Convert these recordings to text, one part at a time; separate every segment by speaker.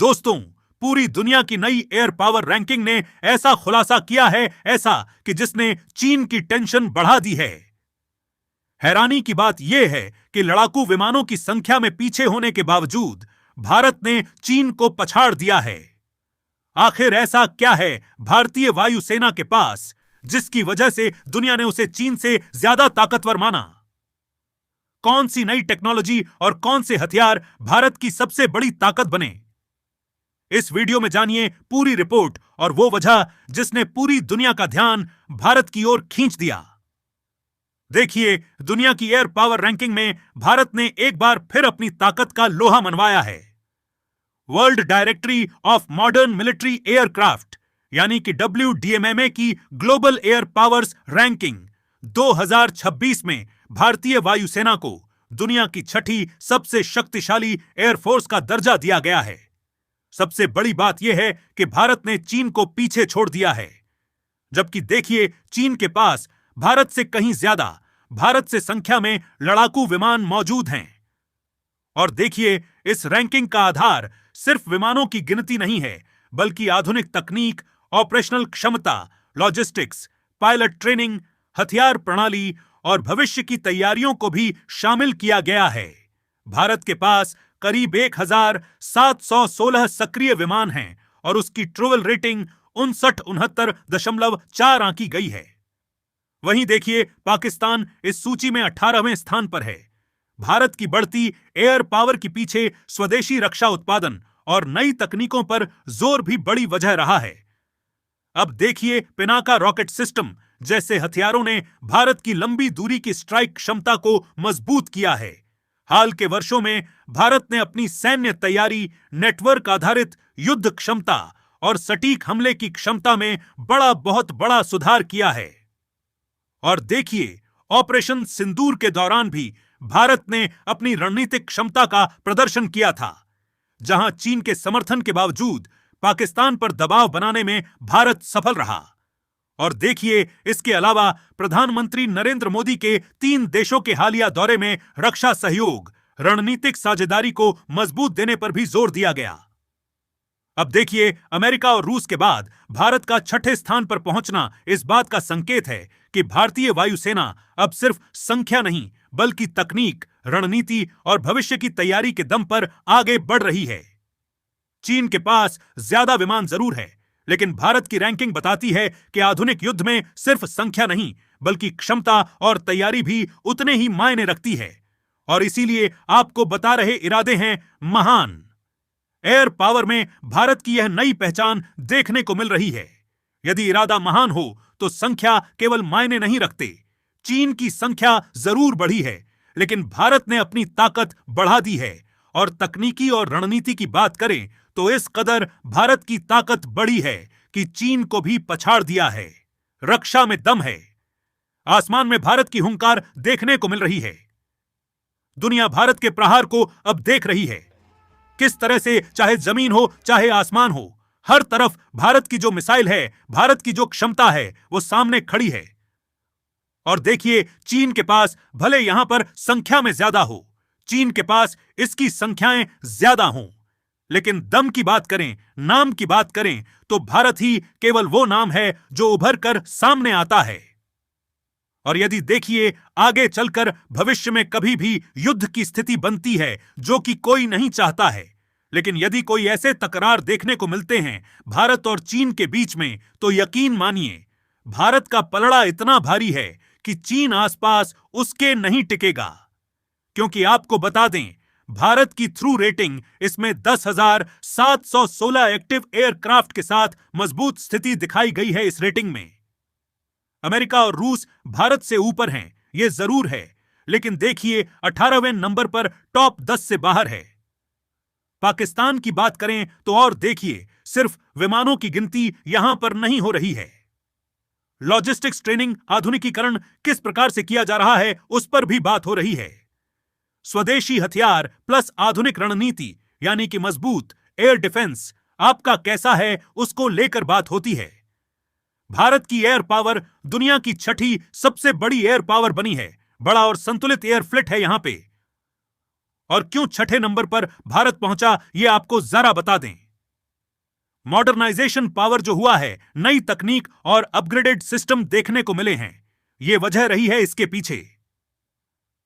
Speaker 1: दोस्तों, पूरी दुनिया की नई एयर पावर रैंकिंग ने ऐसा खुलासा किया है, ऐसा कि जिसने चीन की टेंशन बढ़ा दी है। हैरानी की बात यह है कि लड़ाकू विमानों की संख्या में पीछे होने के बावजूद भारत ने चीन को पछाड़ दिया है। आखिर ऐसा क्या है भारतीय वायुसेना के पास जिसकी वजह से दुनिया ने उसे चीन से ज्यादा ताकतवर माना? कौन सी नई टेक्नोलॉजी और कौन से हथियार भारत की सबसे बड़ी ताकत बने? इस वीडियो में जानिए पूरी रिपोर्ट और वो वजह जिसने पूरी दुनिया का ध्यान भारत की ओर खींच दिया। देखिए, दुनिया की एयर पावर रैंकिंग में भारत ने एक बार फिर अपनी ताकत का लोहा मनवाया है। World directory of modern military aircraft यानी कि WDMMA की ग्लोबल एयर पावर्स रैंकिंग 2026 में भारतीय वायुसेना को दुनिया की छठी सबसे शक्तिशाली एयरफोर्स का दर्जा दिया गया है। सबसे बड़ी बात यह है कि भारत ने चीन को पीछे छोड़ दिया है, जबकि देखिए चीन के पास भारत से कहीं ज्यादा भारत से संख्या में लड़ाकू विमान मौजूद हैं। और देखिए, इस रैंकिंग का आधार सिर्फ विमानों की गिनती नहीं है, बल्कि आधुनिक तकनीक, ऑपरेशनल क्षमता, लॉजिस्टिक्स, पायलट ट्रेनिंग, हथियार प्रणाली और भविष्य की तैयारियों को भी शामिल किया गया है। भारत के पास करीब 1716 सक्रिय विमान हैं और उसकी ट्रूवल रेटिंग 5969.4 आंकी गई है। वहीं देखिए, पाकिस्तान इस सूची में 18वें स्थान पर है। भारत की बढ़ती एयर पावर के पीछे स्वदेशी रक्षा उत्पादन और नई तकनीकों पर जोर भी बड़ी वजह रहा है। अब देखिए, पिनाका रॉकेट सिस्टम जैसे हथियारों ने भारत की लंबी दूरी की स्ट्राइक क्षमता को मजबूत किया है। हाल के वर्षों में भारत ने अपनी सैन्य तैयारी, नेटवर्क आधारित युद्ध क्षमता और सटीक हमले की क्षमता में बहुत बड़ा सुधार किया है। और देखिए, ऑपरेशन सिंदूर के दौरान भी भारत ने अपनी रणनीतिक क्षमता का प्रदर्शन किया था, जहां चीन के समर्थन के बावजूद पाकिस्तान पर दबाव बनाने में भारत सफल रहा। और देखिए, इसके अलावा प्रधानमंत्री नरेंद्र मोदी के 3 देशों के हालिया दौरे में रक्षा सहयोग, रणनीतिक साझेदारी को मजबूत देने पर भी जोर दिया गया। अब देखिए, अमेरिका और रूस के बाद भारत का 6ठे स्थान पर पहुंचना इस बात का संकेत है कि भारतीय वायुसेना अब सिर्फ संख्या नहीं, बल्कि तकनीक, रणनीति और भविष्य की तैयारी के दम पर आगे बढ़ रही है। चीन के पास ज्यादा विमान जरूर है, लेकिन भारत की रैंकिंग बताती है कि आधुनिक युद्ध में सिर्फ संख्या नहीं, बल्कि क्षमता और तैयारी भी उतने ही मायने रखती है। और इसीलिए आपको बता रहे इरादे हैं महान। एयर पावर में भारत की यह नई पहचान देखने को मिल रही है। यदि इरादा महान हो तो संख्या केवल मायने नहीं रखते। चीन की संख्या जरूर बढ़ी है, लेकिन भारत ने अपनी ताकत बढ़ा दी है। और तकनीकी और रणनीति की बात करें तो इस कदर भारत की ताकत बढ़ी है कि चीन को भी पछाड़ दिया है। रक्षा में दम है। आसमान में भारत की हुंकार देखने को मिल रही है। दुनिया भारत के प्रहार को अब देख रही है। किस तरह से, चाहे जमीन हो चाहे आसमान हो, हर तरफ भारत की जो मिसाइल है, भारत की जो क्षमता है, वो सामने खड़ी है। और देखिए, चीन के पास भले यहां पर संख्या में ज्यादा हो, चीन के पास इसकी संख्याएं ज्यादा हों, लेकिन दम की बात करें, नाम की बात करें, तो भारत ही केवल वो नाम है जो उभर कर सामने आता है। और यदि देखिए, आगे चलकर भविष्य में कभी भी युद्ध की स्थिति बनती है, जो कि कोई नहीं चाहता है, लेकिन यदि कोई ऐसे तकरार देखने को मिलते हैं भारत और चीन के बीच में, तो यकीन मानिए, भारत का पलड़ा इतना भारी है कि चीन आसपास उसके नहीं टिकेगा। क्योंकि आपको बता दें, भारत की थ्रू रेटिंग इसमें 10,716 एक्टिव एयरक्राफ्ट के साथ मजबूत स्थिति दिखाई गई है। इस रेटिंग में अमेरिका और रूस भारत से ऊपर हैं, यह जरूर है, लेकिन देखिए 18वें नंबर पर टॉप 10 से बाहर है। पाकिस्तान की बात करें तो और देखिए, सिर्फ विमानों की गिनती यहां पर नहीं हो रही है। लॉजिस्टिक्स, ट्रेनिंग, आधुनिकीकरण किस प्रकार से किया जा रहा है, उस पर भी बात हो रही है। स्वदेशी हथियार प्लस आधुनिक रणनीति यानी कि मजबूत एयर डिफेंस आपका कैसा है, उसको लेकर बात होती है। भारत की एयर पावर दुनिया की छठी सबसे बड़ी एयर पावर बनी है। बड़ा और संतुलित एयर फ्लीट है यहां पे। और क्यों छठे नंबर पर भारत पहुंचा, यह आपको जरा बता दें। मॉडर्नाइजेशन पावर जो हुआ है, नई तकनीक और अपग्रेडेड सिस्टम देखने को मिले हैं। ये वजह रही है इसके पीछे।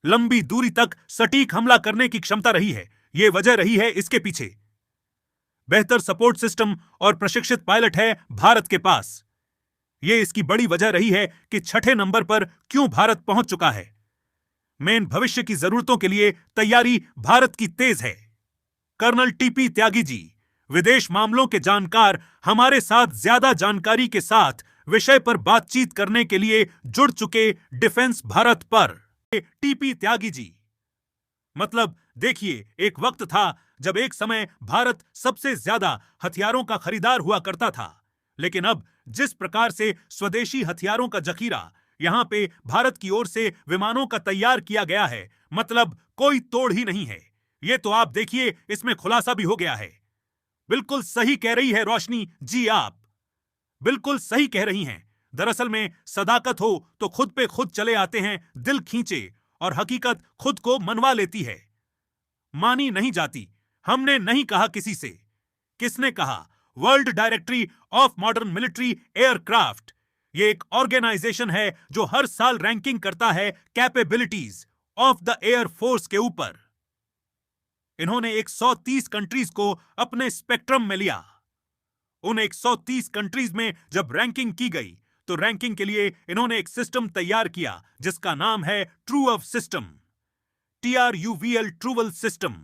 Speaker 1: लंबी दूरी तक सटीक हमला करने की क्षमता रही है, ये वजह रही है इसके पीछे। बेहतर सपोर्ट सिस्टम और प्रशिक्षित पायलट है भारत के पास। ये इसकी बड़ी वजह रही है कि छठे नंबर पर क्यों भारत पहुंच चुका है। मेन भविष्य की जरूरतों के लिए तैयारी भारत की तेज है। कर्नल टीपी त्यागी जी, विदेश मामलों के जानकार, हमारे साथ ज्यादा जानकारी के साथ विषय पर बातचीत करने के लिए जुड़ चुके डिफेंस भारत पर। टीपी त्यागी जी, मतलब देखिए, एक वक्त था जब एक समय भारत सबसे ज्यादा हथियारों का खरीदार हुआ करता था, लेकिन अब जिस प्रकार से स्वदेशी हथियारों का जखीरा यहां पे भारत की ओर से विमानों का तैयार किया गया है, मतलब कोई तोड़ ही नहीं है। ये तो आप देखिए, इसमें खुलासा भी हो गया है। बिल्कुल सही कह रही है रोशनी जी, आप बिल्कुल सही कह रही हैं। दरअसल में सदाकत हो तो खुद पे खुद चले आते हैं दिल खींचे, और हकीकत खुद को मनवा लेती है। मानी नहीं जाती। हमने नहीं कहा किसी से। किसने कहा? World directory of modern military aircraft. ये एक ऑर्गेनाइजेशन है जो हर साल रैंकिंग करता है capabilities of the air force के ऊपर। इन्होंने 130 कंट्रीज को अपने स्पेक्ट्रम में लिया। उन 130 कंट्रीज में जब रैंकिंग की गई तो रैंकिंग के लिए इन्होंने एक सिस्टम तैयार किया जिसका नाम है ट्रूअव सिस्टम, TRUVL, ट्रूवल सिस्टम।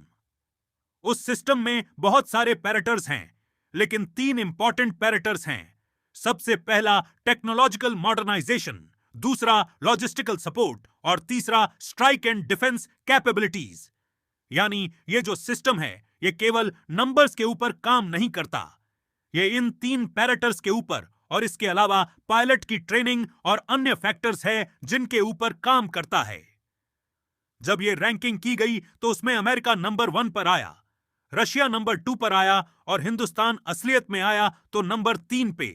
Speaker 1: उस सिस्टम में बहुत सारे पैराटर्स हैं, लेकिन 3 इंपॉर्टेंट पैराटर्स हैं। सबसे पहला टेक्नोलॉजिकल मॉडर्नाइजेशन, दूसरा लॉजिस्टिकल सपोर्ट और तीसरा स्ट्राइक एंड डिफेंस कैपेबिलिटीज। यानी ये जो सिस्टम है, ये केवल नंबर्स के ऊपर काम नहीं करता। ये इन 3 पैराटर्स के ऊपर और इसके अलावा पायलट की ट्रेनिंग और अन्य फैक्टर्स है जिनके ऊपर काम करता है। जब ये रैंकिंग की गई तो उसमें अमेरिका नंबर 1 पर आया, रशिया नंबर 2 पर आया और हिंदुस्तान असलियत में आया तो नंबर 3 पे।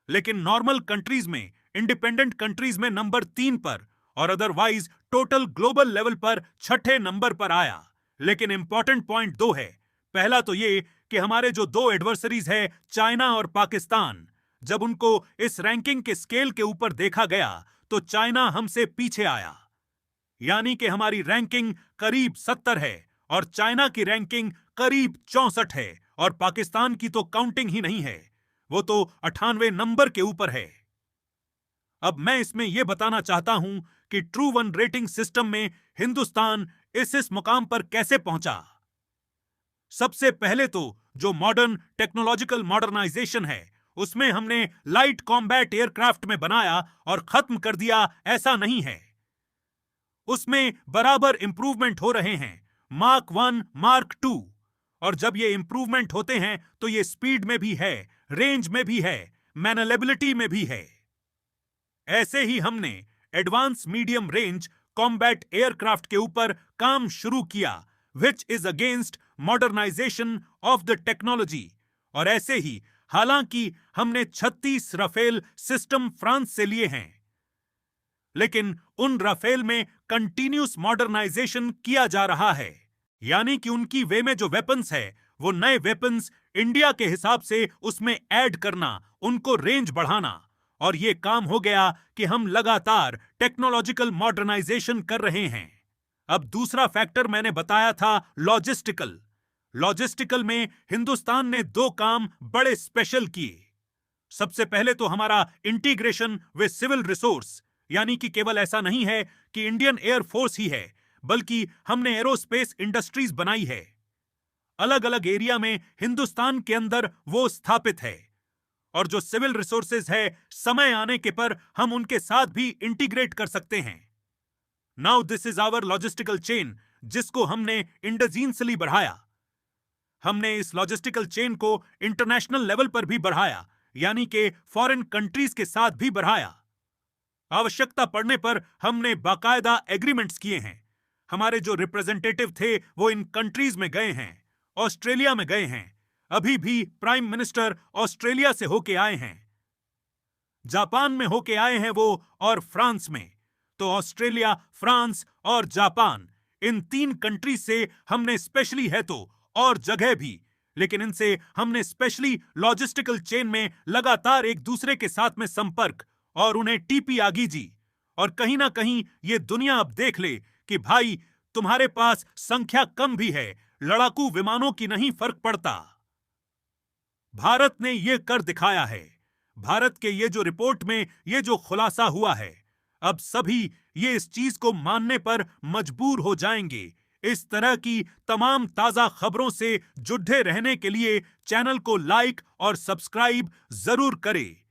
Speaker 1: लेकिन नॉर्मल कंट्रीज में, इंडिपेंडेंट कंट्रीज में नंबर 3 पर और अदरवाइज टोटल ग्लोबल लेवल पर छठे नंबर पर आया। लेकिन इंपॉर्टेंट पॉइंट 2 है। पहला तो ये कि हमारे जो 2 एडवर्सरीज है, चाइना और पाकिस्तान, जब उनको इस रैंकिंग के स्केल के ऊपर देखा गया तो चाइना हमसे पीछे आया। यानी कि हमारी रैंकिंग करीब 70 है और चाइना की रैंकिंग करीब 64 है, और पाकिस्तान की तो काउंटिंग ही नहीं है, वो तो 98 नंबर के ऊपर है। अब मैं इसमें यह बताना चाहता हूं कि ट्रू वन रेटिंग सिस्टम में हिंदुस्तान इस मुकाम पर कैसे पहुंचा। सबसे पहले तो जो मॉडर्न टेक्नोलॉजिकल मॉडर्नाइजेशन है, उसमें हमने लाइट कॉम्बैट एयरक्राफ्ट में बनाया और खत्म कर दिया, ऐसा नहीं है। उसमें बराबर इंप्रूवमेंट हो रहे हैं, मार्क 1, मार्क 2। और जब ये इंप्रूवमेंट होते हैं तो ये स्पीड में भी है, रेंज में भी है, मैनेजेबिलिटी में भी है। ऐसे ही हमने advance medium range combat aircraft के ऊपर काम शुरू किया, which is against modernisation of the technology. और ऐसे ही हालांकि हमने 36 राफेल सिस्टम फ्रांस से लिए हैं, लेकिन उन राफेल में कंटिन्यूस मॉडर्नाइजेशन किया जा रहा है। यानी कि उनकी वे में जो वेपन्स है, वो नए वेपन्स इंडिया के हिसाब से उसमें ऐड करना, उनको रेंज बढ़ाना। और ये काम हो गया कि हम लगातार टेक्नोलॉजिकल मॉडर्नाइजेशन कर रहे हैं। अब दूसरा फैक्टर मैंने बताया था लॉजिस्टिकल। लॉजिस्टिकल में हिंदुस्तान ने 2 काम बड़े स्पेशल किए। सबसे पहले तो हमारा इंटीग्रेशन विद सिविल रिसोर्स, यानी कि केवल ऐसा नहीं है कि इंडियन एयरफोर्स ही है, बल्कि हमने एरोस्पेस इंडस्ट्रीज बनाई है। अलग अलग एरिया में हिंदुस्तान के अंदर वो स्थापित है, और जो सिविल रिसोर्सेज है, समय आने के पर हम उनके साथ भी इंटीग्रेट कर सकते हैं। Now this is our logistical chain, जिसको हमने इंडजीनियसली बढ़ाया। हमने इस लॉजिस्टिकल चेन को इंटरनेशनल लेवल पर भी बढ़ाया, यानी कि फॉरेन कंट्रीज के साथ भी बढ़ाया। आवश्यकता पड़ने पर हमने बाकायदा एग्रीमेंट्स किए हैं। हमारे जो रिप्रेजेंटेटिव थे वो इन कंट्रीज में गए हैं, ऑस्ट्रेलिया में गए हैं, अभी भी प्राइम मिनिस्टर ऑस्ट्रेलिया से होके आए हैं, जापान में होके आए हैं वो, और फ्रांस में। तो ऑस्ट्रेलिया, फ्रांस और जापान, इन 3 कंट्रीज से हमने स्पेशली है तो और जगह भी लेकिन इनसे हमने स्पेशली लॉजिस्टिकल चेन में लगातार एक दूसरे के साथ में संपर्क और उन्हें टीपी आगी जी। और कहीं ना कहीं ये दुनिया अब देख ले कि भाई तुम्हारे पास संख्या कम भी है, लड़ाकू विमानों की नहीं फर्क पड़ता। भारत ने यह कर दिखाया है। भारत के ये जो रिपोर्ट में ये जो खुलासा हुआ है, अब सभी ये इस चीज को मानने पर मजबूर हो जाएंगे। इस तरह की तमाम ताजा खबरों से जुड़े रहने के लिए चैनल को लाइक और सब्सक्राइब जरूर करें।